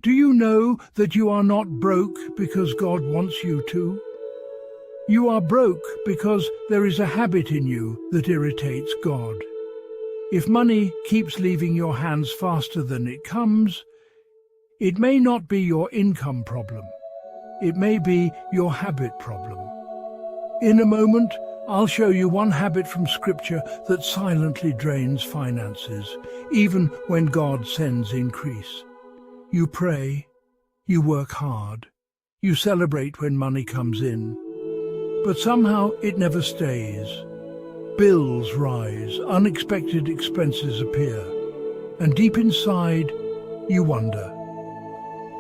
Do you know that you are not broke because God wants you to? You are broke because there is a habit in you that irritates God. If money keeps leaving your hands faster than it comes, it may not be your income problem. It may be your habit problem. In a moment, I'll show you one habit from Scripture that silently drains finances, even when God sends increase. You pray, you work hard, you celebrate when money comes in, but somehow it never stays. Bills rise, unexpected expenses appear, and deep inside you wonder,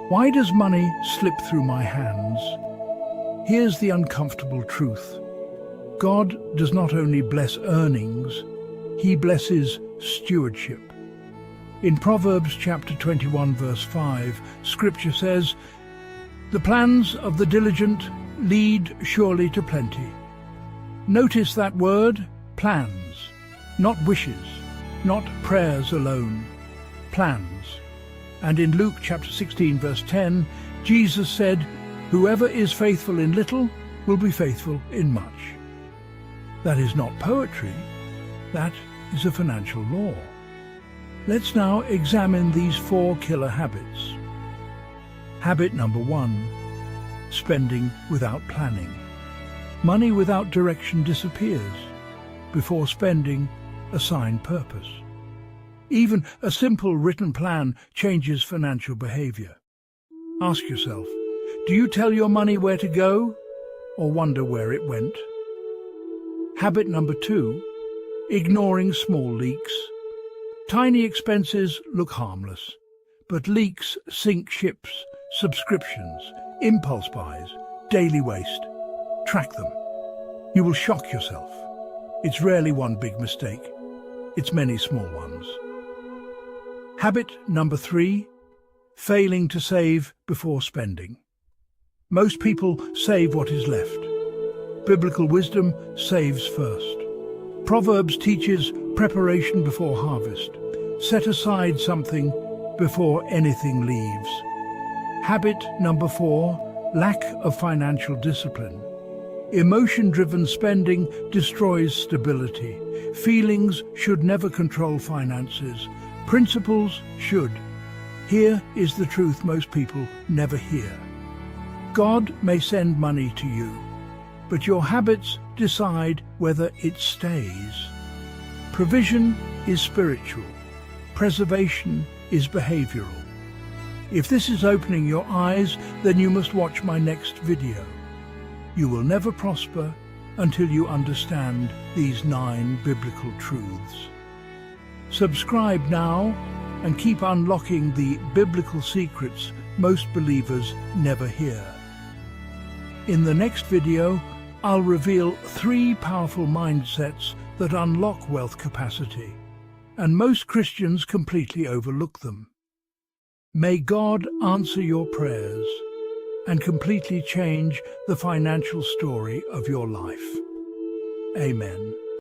why does money slip through my hands? Here's the uncomfortable truth. God does not only bless earnings, He blesses stewardship. In Proverbs chapter 21 verse 5, Scripture says, "The plans of the diligent lead surely to plenty." Notice that word, plans, not wishes, not prayers alone, plans. And in Luke chapter 16 verse 10, Jesus said, "Whoever is faithful in little will be faithful in much." That is not poetry, that is a financial law. Let's now examine these 4 killer habits. Habit number 1, spending without planning. Money without direction disappears. Before spending, assign purpose. Even a simple written plan changes financial behavior. Ask yourself, do you tell your money where to go, or wonder where it went? Habit number 2, ignoring small leaks. Tiny expenses look harmless, but leaks sink ships, subscriptions, impulse buys, daily waste. Track them. You will shock yourself. It's rarely one big mistake. It's many small ones. Habit number 3, failing to save before spending. Most people save what is left. Biblical wisdom saves first. Proverbs teaches preparation before harvest. Set aside something before anything leaves. Habit number 4, lack of financial discipline. Emotion-driven spending destroys stability. Feelings should never control finances. Principles should. Here is the truth most people never hear. God may send money to you, but your habits decide whether it stays. Provision is spiritual. Preservation is behavioral. If this is opening your eyes, then you must watch my next video. You will never prosper until you understand these 9 biblical truths. Subscribe now and keep unlocking the biblical secrets most believers never hear. In the next video, I'll reveal 3 powerful mindsets that unlock wealth capacity, and most Christians completely overlook them. May God answer your prayers and completely change the financial story of your life. Amen.